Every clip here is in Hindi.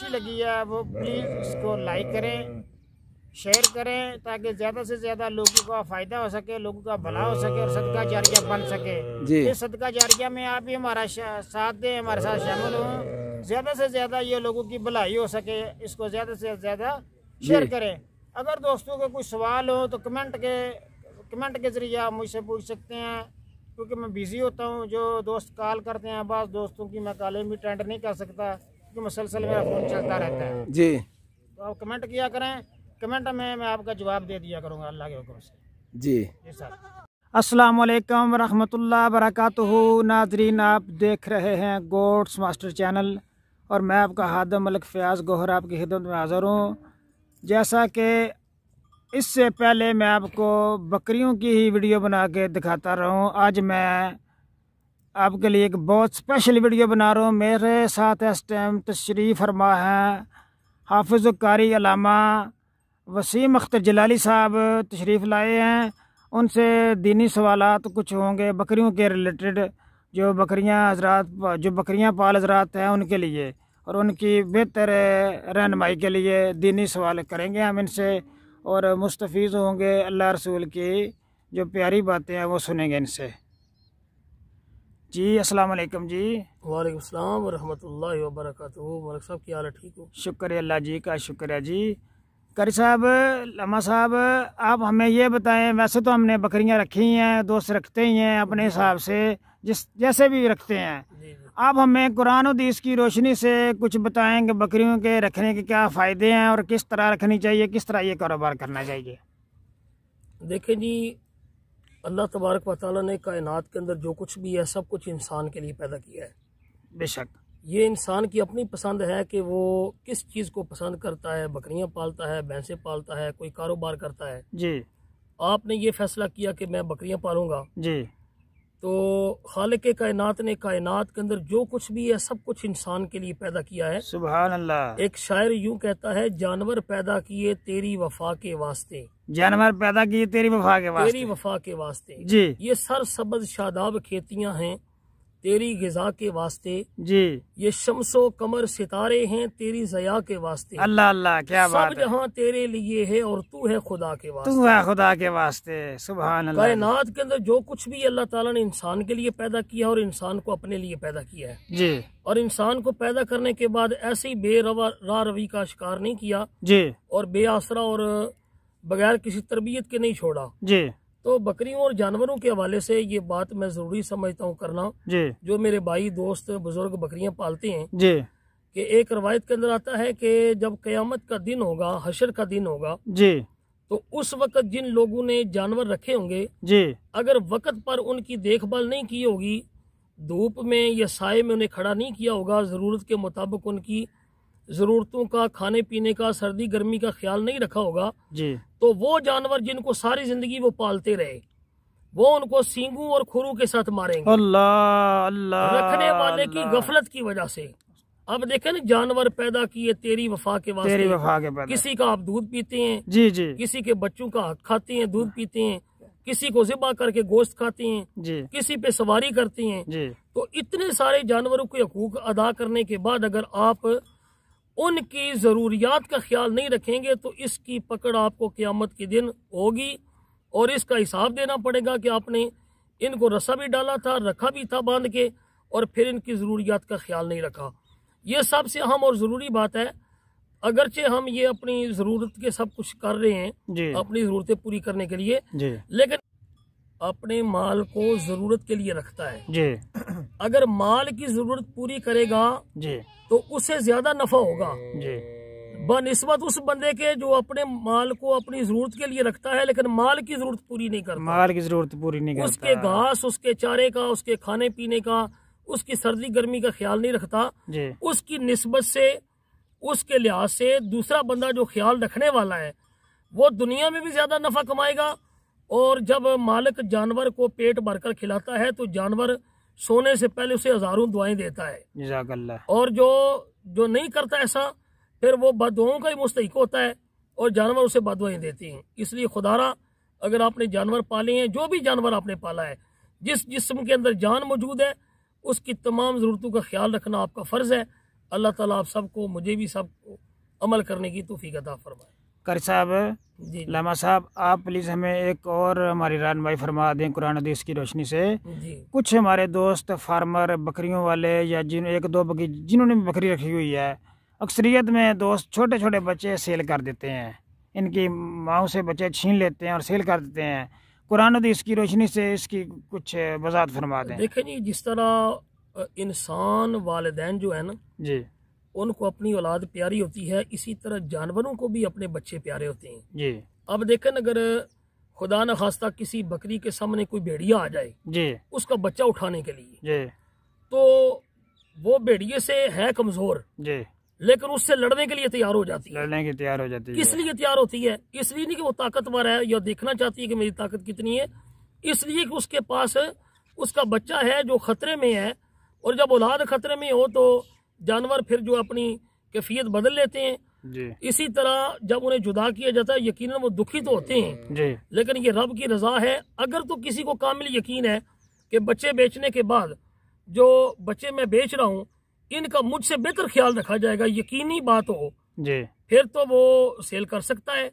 अच्छी लगी है वो प्लीज़ इसको लाइक करें, शेयर करें, ताकि ज़्यादा से ज़्यादा लोगों का फ़ायदा हो सके, लोगों का भला हो सके और सदका जारिया बन सके। इस सदका जारिया में आप भी हमारा साथ दें, हमारे साथ शामिल हों, ज़्यादा से ज़्यादा ये लोगों की भलाई हो सके। इसको ज़्यादा से ज़्यादा शेयर करें। अगर दोस्तों को कोई सवाल हो तो कमेंट के ज़रिए आप मुझसे पूछ सकते हैं, क्योंकि मैं बिज़ी होता हूँ। जो दोस्त कॉल करते हैं, बाज़ दोस्तों की मैं कॉलें भी अटेंड नहीं कर सकता क्योंकि मुसलसल मेरा फ़ोन चलता रहता है जी। तो आप कमेंट किया करें, कमेंट में मैं आपका जवाब दे दिया करूँगा अल्लाह के हुक्म से जी सर। अस्सलाम वालेकुम वरहमतुल्लाह बरकातुहू। नाजरीन, आप देख रहे हैं गोट्स मास्टर चैनल और मैं आपका हादम मलिक फ़याज़ गोहर आपकी खिदमत में हाज़िर हूँ। जैसा कि इससे पहले मैं आपको बकरियों की ही वीडियो बना के दिखाता रहा हूँ, आज मैं आपके लिए एक बहुत स्पेशल वीडियो बना रहा हूँ। मेरे साथ इस टाइम तशरीफ़ फरमा है हाफिज़ कारी अल्लामा वसीम अख्तर जलाली साहब तशरीफ़ लाए हैं। उनसे दीनी सवालात कुछ होंगे बकरियों के रिलेटेड, जो बकरियां पाल हज़रात हैं उनके लिए और उनकी बेहतर रहनुमाई के लिए दीनी सवाल करेंगे हम इनसे और मुस्तफ़ीज़ होंगे। अल्लाह रसूल की जो प्यारी बातें हैं वो सुनेंगे इनसे जी। अस्सलाम वालेकुम जी। वालेकुम सलाम व रहमतुल्लाहि व बरकातुहू। मलिक साहब की हाल है? ठीक हो? शुक्र अल्लाह जी का, शुक्र है जी। कारी साहब, लम्मा साहब, आप हमें ये बताएं, वैसे तो हमने बकरियां रखी हैं, दोस्त रखते ही हैं अपने हिसाब से, जैसे भी रखते हैं। आप हमें कुरान और हदीस की रोशनी से कुछ बताएंगे बकरियों के रखने के क्या फ़ायदे हैं और किस तरह रखनी चाहिए, किस तरह ये कारोबार करना चाहिए। देखें जी, अल्लाह तबारक व तआला ने कायनात के अंदर जो कुछ भी है सब कुछ इंसान के लिए पैदा किया है। बेशक ये इंसान की अपनी पसंद है कि वो किस चीज़ को पसंद करता है। बकरियां पालता है, भैंसें पालता है, कोई कारोबार करता है जी। आपने ये फैसला किया कि मैं बकरियां पालूंगा जी, तो खालिक कायनात ने कायनात के अंदर जो कुछ भी है सब कुछ इंसान के लिए पैदा किया है। सुभान अल्लाह। एक शायर यूं कहता है, जानवर पैदा किए तेरी वफा के वास्ते, जानवर पैदा किए तेरी वफा के वास्ते, तेरी वफा के वास्ते जी। ये सर सबज शादाब खेतियां हैं तेरी गिजा के वास्ते जी। ये शम्सो कमर सितारे हैं तेरी ज़या के वास्ते। अल्लाह अल्लाह, क्या बात है। सब जहां तेरे लिए है और तू है खुदा के वास्ते, तू है खुदा के वास्ते। सुभान अल्लाह। कायनात के अंदर जो कुछ भी अल्लाह ताला ने इंसान के लिए पैदा किया और इंसान को अपने लिए पैदा किया है जी। और इंसान को पैदा करने के बाद ऐसे ही बेरवा रवि का शिकार नहीं किया जी और बेआसरा और बगैर किसी तरबियत के नहीं छोड़ा जी। तो बकरियों और जानवरों के हवाले से ये बात मैं जरूरी समझता हूँ करना जी। जो मेरे भाई दोस्त बुजुर्ग बकरियां पालते हैं जी, कि एक रवायत के अंदर आता है कि जब कयामत का दिन होगा, हशर का दिन होगा जी, तो उस वक्त जिन लोगों ने जानवर रखे होंगे जी, अगर वक्त पर उनकी देखभाल नहीं की होगी, धूप में या साए में उन्हें खड़ा नहीं किया होगा, जरूरत के मुताबिक उनकी जरूरतों का, खाने पीने का, सर्दी गर्मी का ख्याल नहीं रखा होगा जी, तो वो जानवर जिनको सारी जिंदगी वो पालते रहे वो उनको सींगों और खुरों के साथ मारेंगे। अल्लाह अल्लाह, रखने वाले की गफलत की वजह से। अब देखें ना, जानवर पैदा किए तेरी वफा के वास्ते, तेरी वफा के बाद किसी का आप दूध पीते हैं जी जी, किसी के बच्चों का हक खाते हैं, दूध पीते हैं, किसी को ज़िबा करके गोश्त खाते हैं जी, किसी पे सवारी करते हैं जी। तो इतने सारे जानवरों के हकूक अदा करने के बाद अगर आप उनकी ज़रूरियात का ख्याल नहीं रखेंगे तो इसकी पकड़ आपको क़यामत के दिन होगी और इसका हिसाब देना पड़ेगा कि आपने इनको रस्सा भी डाला था, रखा भी था बांध के, और फिर इनकी ज़रूरियात का ख्याल नहीं रखा। ये सबसे अहम और ज़रूरी बात है। अगरचे हम ये अपनी ज़रूरत के सब कुछ कर रहे हैं अपनी ज़रूरतें पूरी करने के लिए, लेकिन अपने माल को ज़रूरत के लिए रखता है जी। अगर माल की ज़रूरत पूरी करेगा जी तो उससे ज्यादा नफा होगा जी बनिस्बत उस बंदे के जो अपने माल को अपनी जरूरत के लिए रखता है लेकिन माल की जरूरत पूरी नहीं करता, माल की जरूरत पूरी नहीं करता, उसके घास, उसके चारे का, उसके खाने पीने का, उसकी सर्दी गर्मी का ख्याल नहीं रखता जी। उसकी निस्बत से, उसके लिहाज से दूसरा बंदा जो ख्याल रखने वाला है वो दुनिया में भी ज्यादा नफा कमाएगा और जब मालिक जानवर को पेट भरकर खिलाता है तो जानवर सोने से पहले उसे हजारों दुआएं देता है और जो नहीं करता ऐसा फिर वो बददुआओं का ही मुस्तहिक होता है और जानवर उसे बददुआएं देती हैं। इसलिए खुदारा, अगर आपने जानवर पाले हैं, जो भी जानवर आपने पाला है, जिस जिस्म के अंदर जान मौजूद है उसकी तमाम ज़रूरतों का ख्याल रखना आपका फ़र्ज़ है। अल्लाह ताला आप सबको, मुझे भी सबको अमल करने की तौफीक अता फरमाए। कारी साहब, लामा साहब, आप प्लीज़ हमें एक और हमारी रहनुमाई फरमा दें कुरान हदीस की रोशनी से। कुछ हमारे दोस्त फार्मर, बकरियों वाले, या एक दो जिन्होंने भी बकरी रखी हुई है, अक्सरियत में दोस्त छोटे छोटे बच्चे सेल कर देते हैं, इनकी माओं से बच्चे छीन लेते हैं और सेल कर देते हैं। कुरान हदीस की रोशनी से इसकी कुछ वजाहत फरमा दें। देखें जी, जिस तरह इंसान वालिदैन जो है ना जी, उनको अपनी औलाद प्यारी होती है, इसी तरह जानवरों को भी अपने बच्चे प्यारे होते हैं जी। अब देखें, अगर खुदा न खास्ता किसी बकरी के सामने कोई भेड़िया आ जाए जी, उसका बच्चा उठाने के लिए जी, तो वो भेड़िए से है कमजोर जी, लेकिन उससे लड़ने के लिए तैयार हो जाती है। लड़ने की तैयार हो जाती है। किस लिए तैयार होती है? इसलिए नहीं कि वो ताकतवर है या देखना चाहती है कि मेरी ताकत कितनी है, इसलिए कि उसके पास उसका बच्चा है जो खतरे में है। और जब औलाद खतरे में हो तो जानवर फिर जो अपनी कैफियत बदल लेते हैं जी। इसी तरह जब उन्हें जुदा किया जाता है, यकीनन वो दुखी तो होते हैं जी, लेकिन ये रब की रजा है। अगर तो किसी को कामिल यकीन है कि बच्चे बेचने के बाद जो बच्चे मैं बेच रहा हूँ इनका मुझसे बेहतर ख्याल रखा जाएगा, यकीनी बात हो जी, फिर तो वो सेल कर सकता है।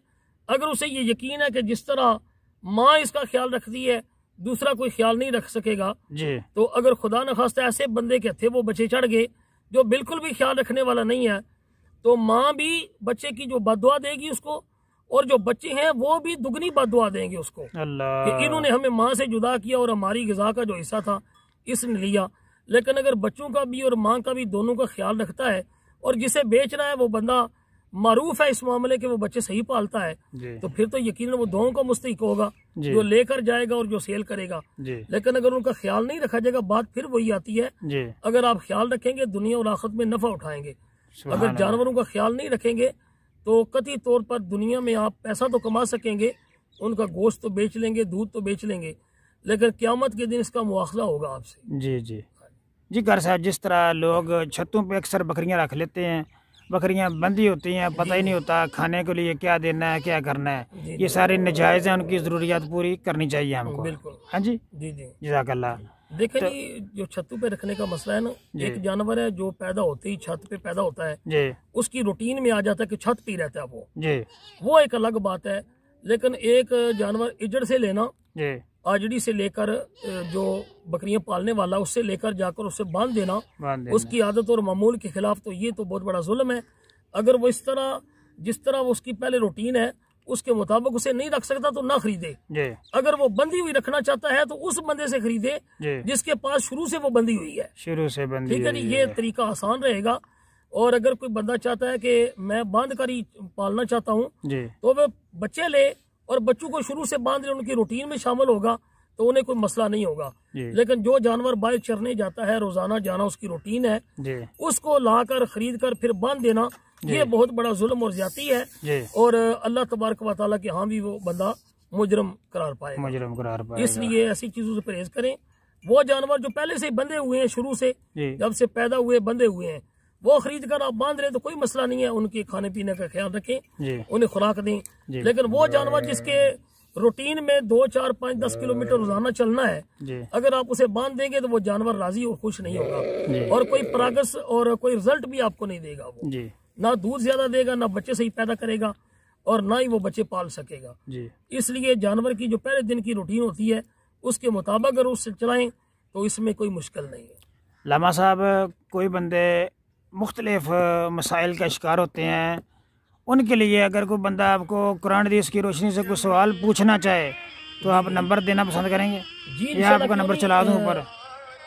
अगर उसे ये यकीन है कि जिस तरह माँ इसका ख्याल रखती है दूसरा कोई ख्याल नहीं रख सकेगा जी, तो अगर खुदा न खास्ता ऐसे बंदे के थे वो बच्चे चढ़ गए जो बिल्कुल भी ख्याल रखने वाला नहीं है, तो माँ भी बच्चे की जो बददुआ देगी उसको, और जो बच्चे हैं वो भी दुगनी बददुआ देंगे उसको कि इन्होंने हमें माँ से जुदा किया और हमारी ग़िज़ा का जो हिस्सा था इसने लिया। लेकिन अगर बच्चों का भी और माँ का भी दोनों का ख्याल रखता है और जिसे बेच रहा है वो बंदा मारूफ है इस मामले के, वो बच्चे सही पालता है, तो फिर तो यकीनन वो दोनों का मुस्तहिक होगा, जो लेकर जाएगा और जो सेल करेगा। लेकिन अगर उनका ख्याल नहीं रखा जाएगा, बात फिर वही आती है, अगर आप ख्याल रखेंगे दुनिया और आखिरत में नफा उठाएंगे। अगर जानवरों का ख्याल नहीं रखेंगे तो कतई तौर पर दुनिया में आप पैसा तो कमा सकेंगे, उनका गोश्त तो बेच लेंगे, दूध तो बेच लेंगे, लेकिन क़यामत के दिन इसका मुआवजा होगा आपसे। जी जी जी। कार साहब, जिस तरह लोग छतों पे अक्सर बकरियां रख लेते हैं, बकरियां बंदी होती हैं, पता ही नहीं होता खाने के लिए क्या देना है क्या करना है, ये सारे नजायज़ हैं, उनकी ज़रूरियात पूरी करनी चाहिए हमको। बिल्कुल, हाँ जी जी जी, जज़ाकल्लाह। देखें जी, जो छतों पे रखने का मसला है ना, एक जानवर है जो पैदा होते ही छत पे पैदा होता है जी, उसकी रूटीन में आ जाता है कि छत पे रहता है वो जी, वो एक अलग बात है। लेकिन एक जानवर इजड़ से लेना जी, आजड़ी से लेकर जो बकरियां पालने वाला उससे लेकर जाकर उसे बांध देना, उसकी आदत और मामूल के खिलाफ, तो ये तो बहुत बड़ा जुल्म है। अगर वो इस तरह जिस तरह वो उसकी पहले रूटीन है उसके मुताबिक उसे नहीं रख सकता तो ना खरीदे। अगर वो बंधी हुई रखना चाहता है तो उस बंदे से खरीदे जिसके पास शुरू से वो बंधी हुई है, शुरू से बंधी, ठीक है जी, ये तरीका आसान रहेगा। और अगर कोई बंदा चाहता है कि मैं बांध कर ही पालना चाहता हूँ तो वह बच्चे ले और बच्चों को शुरू से बांध ले, उनकी रूटीन में शामिल होगा तो उन्हें कोई मसला नहीं होगा। लेकिन जो जानवर बाहर चरने जाता है, रोजाना जाना उसकी रूटीन है, उसको लाकर खरीद कर फिर बांध देना, ये बहुत बड़ा जुल्म और ज्यादती है, और अल्लाह तबारक व तआला के यहाँ भी वो बंदा मुजरम करार पाएगा। इसलिए ऐसी चीजों से परहेज करें। वो जानवर जो पहले से बंधे हुए हैं, शुरू से जब से पैदा हुए बंधे हुए हैं, वो खरीद कर आप बांध रहे तो कोई मसला नहीं है, उनके खाने पीने का ख्याल रखें, उन्हें खुराक दें। लेकिन वो जानवर जिसके रूटीन में 2, 4, 5, 10 किलोमीटर रोजाना चलना है, अगर आप उसे बांध देंगे तो वो जानवर राजी और खुश नहीं होगा और कोई प्रोग्रेस और कोई रिजल्ट भी आपको नहीं देगा। वो ना दूध ज्यादा देगा, ना बच्चे सही पैदा करेगा और ना ही वो बच्चे पाल सकेगा। इसलिए जानवर की जो पहले दिन की रूटीन होती है उसके मुताबिक अगर उससे चलाएं तो इसमें कोई मुश्किल नहीं है। लामा साहब, कोई बंदे मुख्तलिफ मसाइल का शिकार होते हैं, उनके लिए अगर कोई बंदा आपको कुरान हदीस की रोशनी से कोई सवाल पूछना चाहे तो आप नंबर देना पसंद करेंगे जी? या आपका नंबर चला दूं ऊपर?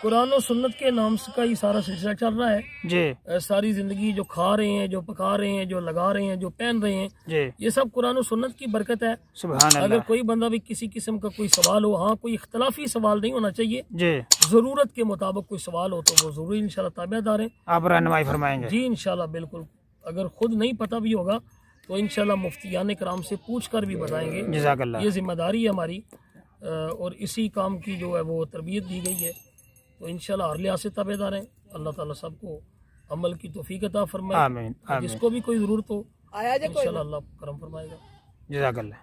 कुरान और सुन्नत के नाम से का ही सारा सिलसिला चल रहा है जी। सारी जिंदगी जो खा रहे हैं, जो पका रहे हैं, जो लगा रहे हैं, जो पहन रहे हैं जी, ये सब कुरान और सुन्नत की बरकत है। सुभान अल्लाह। अगर कोई बंदा भी किसी किस्म का कोई सवाल हो, हाँ कोई इख्तलाफी सवाल नहीं होना चाहिए जी, जरूरत के मुताबिक कोई सवाल हो तो वो जरूर इंशाल्लाह ताबेदार है, आप रहनुमाई फरमाएंगे जी इंशाल्लाह। बिल्कुल, अगर खुद नहीं पता भी होगा तो इंशाल्लाह मुफ्तियान कराम से पूछ कर भी बताएंगे। जज़ाकल्लाह। ये जिम्मेदारी है हमारी और इसी काम की जो है वो तरबियत दी गई है, तो इंशाल्लाह हर लिहाज से ताबेदार हैं। अल्लाह ताला सबको अमल की तौफीक अता फरमाए। आमीन। जिसको भी कोई ज़रूरत हो इंशाल्लाह अल्लाह करम फरमाएगा। जज़ाकल्लाह।